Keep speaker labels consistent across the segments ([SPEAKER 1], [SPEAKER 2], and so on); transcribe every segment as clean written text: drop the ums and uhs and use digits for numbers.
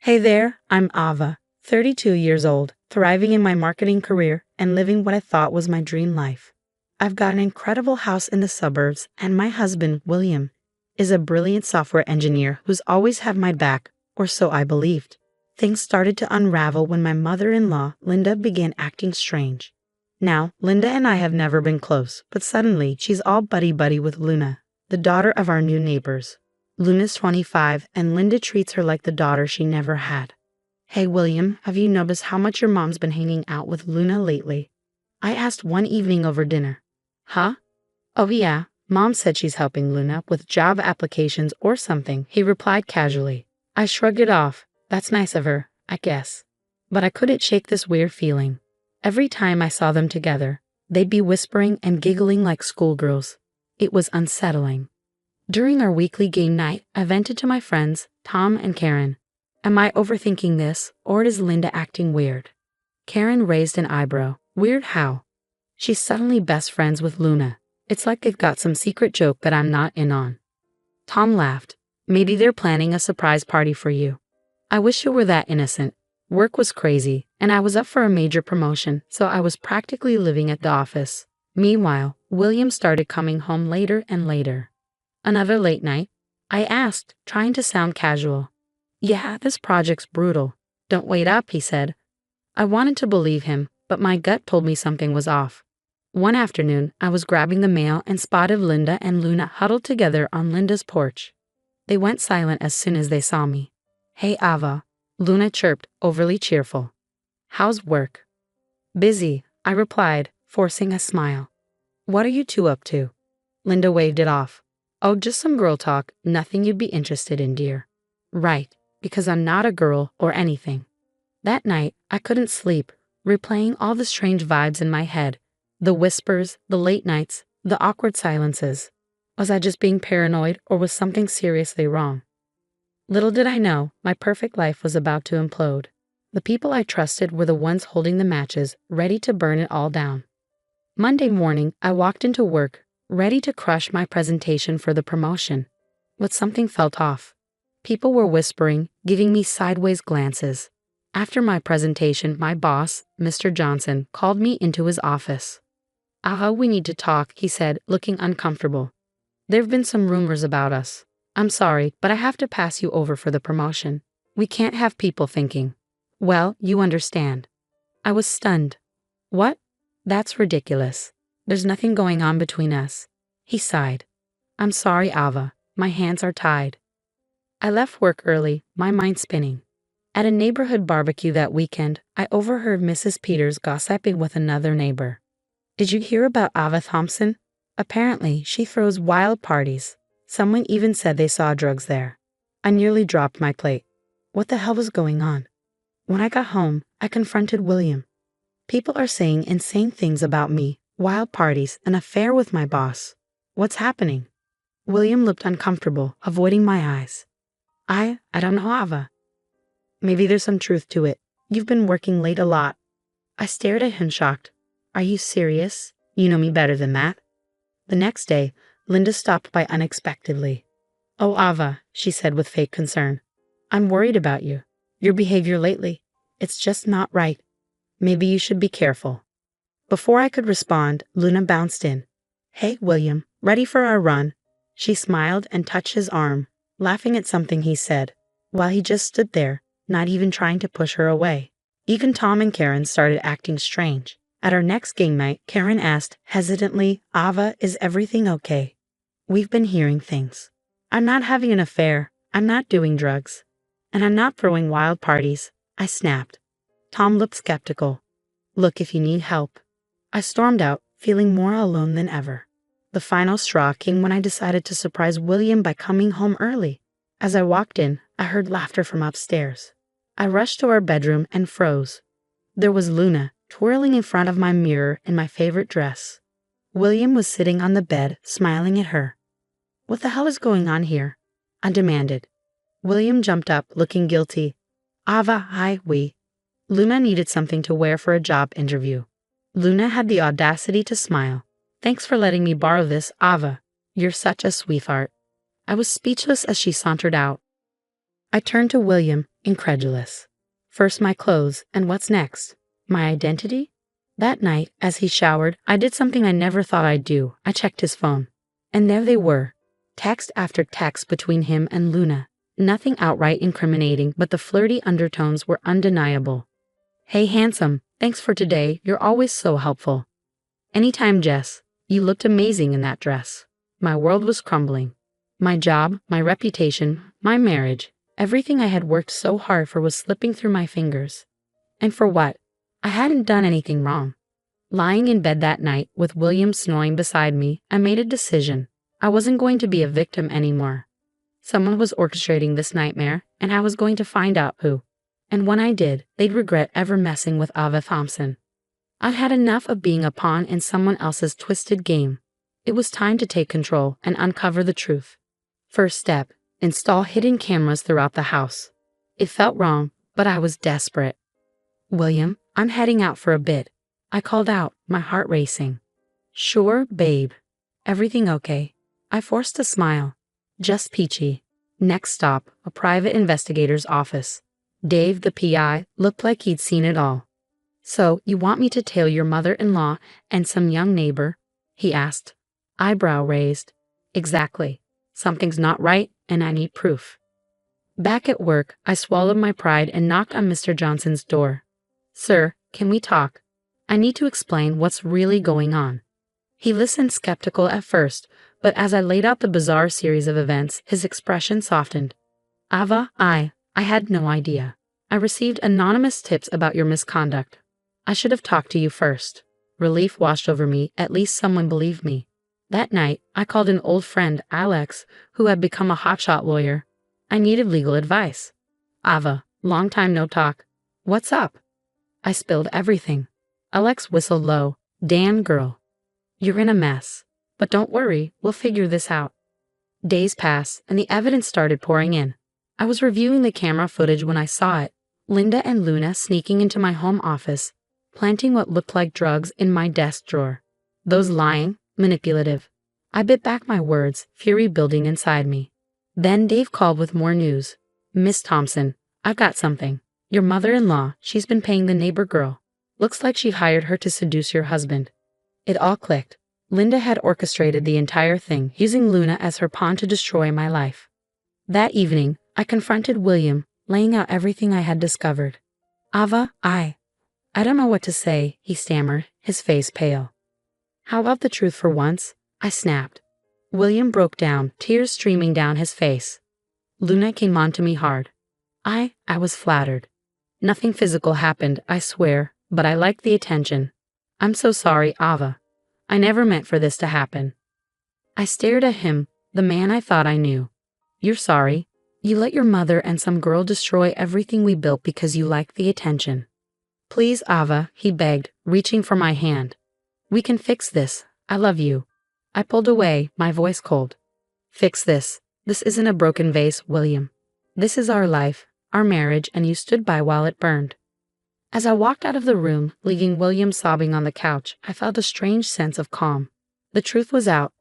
[SPEAKER 1] Hey there, I'm Ava, 32 years old, thriving in my marketing career and living what I thought was my dream life. I've got an incredible house in the suburbs, and my husband, William, is a brilliant software engineer who's always had my back, or so I believed. Things started to unravel when my mother-in-law, Linda, began acting strange. Now, Linda and I have never been close, but suddenly she's all buddy-buddy with Luna, the daughter of our new neighbors. Luna's 25, and Linda treats her like the daughter she never had. Hey William, have you noticed how much your mom's been hanging out with Luna lately? I asked one evening over dinner. Huh? Oh yeah, Mom said she's helping Luna with job applications or something, he replied casually. I shrugged it off. That's nice of her, I guess. But I couldn't shake this weird feeling. Every time I saw them together, they'd be whispering and giggling like schoolgirls. It was unsettling. During our weekly game night, I vented to my friends, Tom and Karen. Am I overthinking this, or is Linda acting weird? Karen raised an eyebrow. Weird how? She's suddenly best friends with Luna. It's like they've got some secret joke that I'm not in on. Tom laughed. Maybe they're planning a surprise party for you. I wish it were that innocent. Work was crazy, and I was up for a major promotion, so I was practically living at the office. Meanwhile, William started coming home later and later. Another late night? I asked, trying to sound casual. Yeah, this project's brutal. Don't wait up, he said. I wanted to believe him, but my gut told me something was off. One afternoon, I was grabbing the mail and spotted Linda and Luna huddled together on Linda's porch. They went silent as soon as they saw me. Hey Ava, Luna chirped, overly cheerful. How's work? Busy, I replied, forcing a smile. What are you two up to? Linda waved it off. Oh, just some girl talk, nothing you'd be interested in, dear. Right, because I'm not a girl or anything. That night, I couldn't sleep, replaying all the strange vibes in my head. The whispers, the late nights, the awkward silences. Was I just being paranoid, or was something seriously wrong? Little did I know, my perfect life was about to implode. The people I trusted were the ones holding the matches, ready to burn it all down. Monday morning, I walked into work, ready to crush my presentation for the promotion. But something felt off. People were whispering, giving me sideways glances. After my presentation, my boss, Mr. Johnson, called me into his office. We need to talk, he said, looking uncomfortable. There've been some rumors about us. I'm sorry, but I have to pass you over for the promotion. We can't have people thinking. Well, you understand. I was stunned. What? That's ridiculous. There's nothing going on between us. He sighed. I'm sorry, Ava. My hands are tied. I left work early, my mind spinning. At a neighborhood barbecue that weekend, I overheard Mrs. Peters gossiping with another neighbor. Did you hear about Ava Thompson? Apparently, she throws wild parties. Someone even said they saw drugs there. I nearly dropped my plate. What the hell was going on? When I got home, I confronted William. People are saying insane things about me, wild parties, an affair with my boss. What's happening? William looked uncomfortable, avoiding my eyes. I don't know, Ava. Maybe there's some truth to it. You've been working late a lot. I stared at him shocked. Are you serious? You know me better than that. The next day, Linda stopped by unexpectedly. Oh, Ava, she said with fake concern. I'm worried about you. Your behavior lately. It's just not right. Maybe you should be careful. Before I could respond, Luna bounced in. Hey, William, ready for our run? She smiled and touched his arm, laughing at something he said, while he just stood there, not even trying to push her away. Even Tom and Karen started acting strange. At our next game night, Karen asked, hesitantly, Ava, is everything okay? We've been hearing things. I'm not having an affair, I'm not doing drugs, and I'm not throwing wild parties, I snapped. Tom looked skeptical. Look, if you need help. I stormed out, feeling more alone than ever. The final straw came when I decided to surprise William by coming home early. As I walked in, I heard laughter from upstairs. I rushed to our bedroom and froze. There was Luna, twirling in front of my mirror in my favorite dress. William was sitting on the bed, smiling at her. What the hell is going on here? I demanded. William jumped up, looking guilty. Ava, Luna needed something to wear for a job interview. Luna had the audacity to smile. Thanks for letting me borrow this, Ava. You're such a sweetheart. I was speechless as she sauntered out. I turned to William, incredulous. First my clothes, and what's next? My identity? That night, as he showered, I did something I never thought I'd do. I checked his phone. And there they were. Text after text between him and Luna. Nothing outright incriminating, but the flirty undertones were undeniable. Hey handsome, thanks for today, you're always so helpful. Anytime, Jess. You looked amazing in that dress. My world was crumbling. My job, my reputation, my marriage, everything I had worked so hard for was slipping through my fingers. And for what? I hadn't done anything wrong. Lying in bed that night, with William snoring beside me, I made a decision. I wasn't going to be a victim anymore. Someone was orchestrating this nightmare, and I was going to find out who. And when I did, they'd regret ever messing with Ava Thompson. I'd had enough of being a pawn in someone else's twisted game. It was time to take control and uncover the truth. First step, install hidden cameras throughout the house. It felt wrong, but I was desperate. William, I'm heading out for a bit. I called out, my heart racing. Sure, babe. Everything okay? I forced a smile. Just peachy. Next stop, a private investigator's office. Dave, the PI, looked like he'd seen it all. So, you want me to tail your mother-in-law and some young neighbor? He asked. Eyebrow raised. Exactly. Something's not right, and I need proof. Back at work, I swallowed my pride and knocked on Mr. Johnson's door. Sir, can we talk? I need to explain what's really going on. He listened skeptical at first, but as I laid out the bizarre series of events, his expression softened. Ava, I had no idea. I received anonymous tips about your misconduct. I should have talked to you first. Relief washed over me, at least someone believed me. That night, I called an old friend, Alex, who had become a hotshot lawyer. I needed legal advice. Ava, long time no talk. What's up? I spilled everything. Alex whistled low. Dan, girl. You're in a mess. But don't worry, we'll figure this out. Days passed, and the evidence started pouring in. I was reviewing the camera footage when I saw it. Linda and Luna sneaking into my home office, planting what looked like drugs in my desk drawer. Those lying, manipulative. I bit back my words, fury building inside me. Then Dave called with more news. Miss Thompson, I've got something. Your mother-in-law, she's been paying the neighbor girl. Looks like she hired her to seduce your husband. It all clicked. Linda had orchestrated the entire thing, using Luna as her pawn to destroy my life. That evening, I confronted William, laying out everything I had discovered. Ava, I don't know what to say, he stammered, his face pale. How about the truth for once? I snapped. William broke down, tears streaming down his face. Luna came on to me hard. I was flattered. Nothing physical happened, I swear, but I liked the attention. I'm so sorry, Ava. I never meant for this to happen. I stared at him, the man I thought I knew. You're sorry. You let your mother and some girl destroy everything we built because you liked the attention. Please, Ava, he begged, reaching for my hand. We can fix this. I love you. I pulled away, my voice cold. Fix this. This isn't a broken vase, William. This is our life, our marriage, and you stood by while it burned. As I walked out of the room, leaving William sobbing on the couch, I felt a strange sense of calm. The truth was out.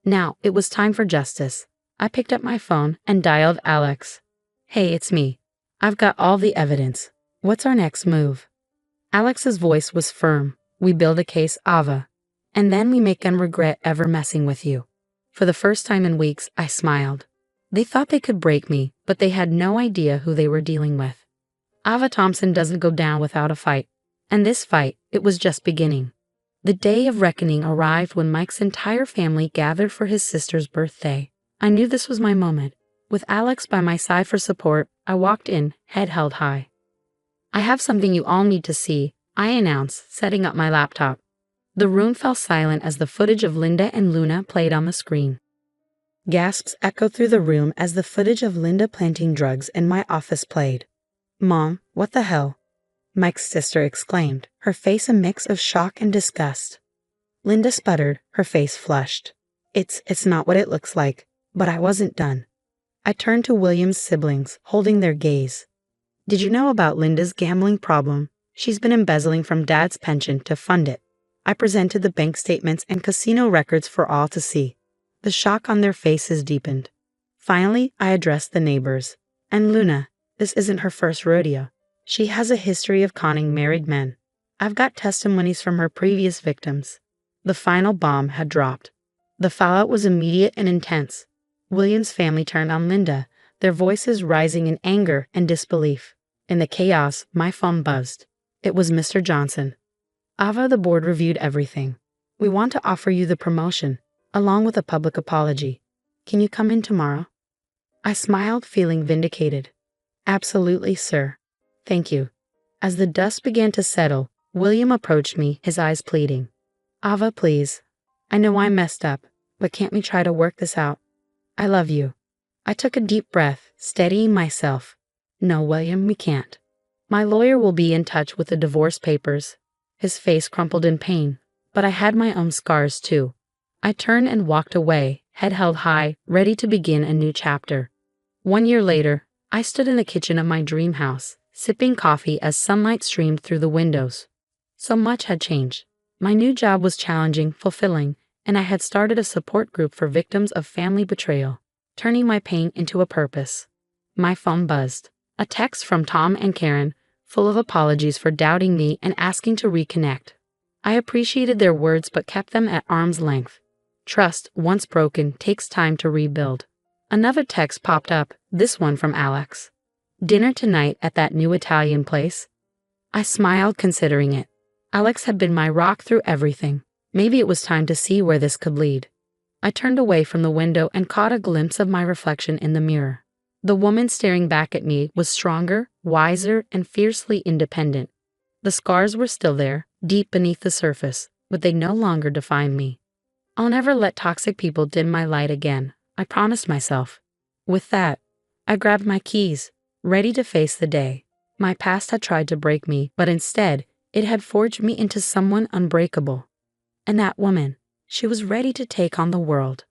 [SPEAKER 1] Now, it was time for justice. I picked up my phone and dialed Alex. Hey, it's me. I've got all the evidence. What's our next move? Alex's voice was firm. We build a case, Ava. And then we make them regret ever messing with you. For the first time in weeks, I smiled. They thought they could break me, but they had no idea who they were dealing with. Ava Thompson doesn't go down without a fight. And this fight, it was just beginning. The day of reckoning arrived when Mike's entire family gathered for his sister's birthday. I knew this was my moment. With Alex by my side for support, I walked in, head held high. I have something you all need to see, I announced, setting up my laptop. The room fell silent as the footage of Linda and Luna played on the screen. Gasps echoed through the room as the footage of Linda planting drugs in my office played. Mom, what the hell? Mike's sister exclaimed, her face a mix of shock and disgust. Linda sputtered, her face flushed. It's not what it looks like, but I wasn't done. I turned to William's siblings, holding their gaze. Did you know about Linda's gambling problem? She's been embezzling from Dad's pension to fund it. I presented the bank statements and casino records for all to see. The shock on their faces deepened. Finally, I addressed the neighbors. And Luna, This isn't her first rodeo. She has a history of conning married men. I've got testimonies from her previous victims. The final bomb had dropped. The fallout was immediate and intense. William's family turned on Linda, their voices rising in anger and disbelief. In the chaos, my phone buzzed. It was Mr. Johnson. Ava, the board reviewed everything. We want to offer you the promotion, along with a public apology. Can you come in tomorrow? I smiled, feeling vindicated. Absolutely, sir. Thank you. As the dust began to settle, William approached me, his eyes pleading. Ava, please. I know I messed up, but can't we try to work this out? I love you. I took a deep breath, steadying myself. No, William, we can't. My lawyer will be in touch with the divorce papers. His face crumpled in pain, but I had my own scars too. I turned and walked away, head held high, ready to begin a new chapter. 1 year later, I stood in the kitchen of my dream house, sipping coffee as sunlight streamed through the windows. So much had changed. My new job was challenging, fulfilling, and I had started a support group for victims of family betrayal, turning my pain into a purpose. My phone buzzed. A text from Tom and Karen, full of apologies for doubting me and asking to reconnect. I appreciated their words but kept them at arm's length. Trust, once broken, takes time to rebuild. Another text popped up, this one from Alex. Dinner tonight at that new Italian place? I smiled, considering it. Alex had been my rock through everything. Maybe it was time to see where this could lead. I turned away from the window and caught a glimpse of my reflection in the mirror. The woman staring back at me was stronger, wiser, and fiercely independent. The scars were still there, deep beneath the surface, but they no longer defined me. I'll never let toxic people dim my light again, I promised myself. With that, I grabbed my keys, ready to face the day. My past had tried to break me, but instead, it had forged me into someone unbreakable. And that woman, she was ready to take on the world.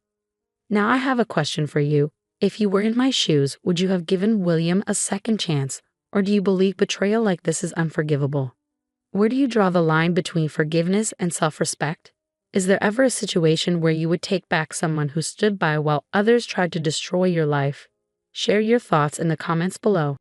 [SPEAKER 1] Now I have a question for you. If you were in my shoes, would you have given William a second chance, or do you believe betrayal like this is unforgivable? Where do you draw the line between forgiveness and self-respect? Is there ever a situation where you would take back someone who stood by while others tried to destroy your life? Share your thoughts in the comments below.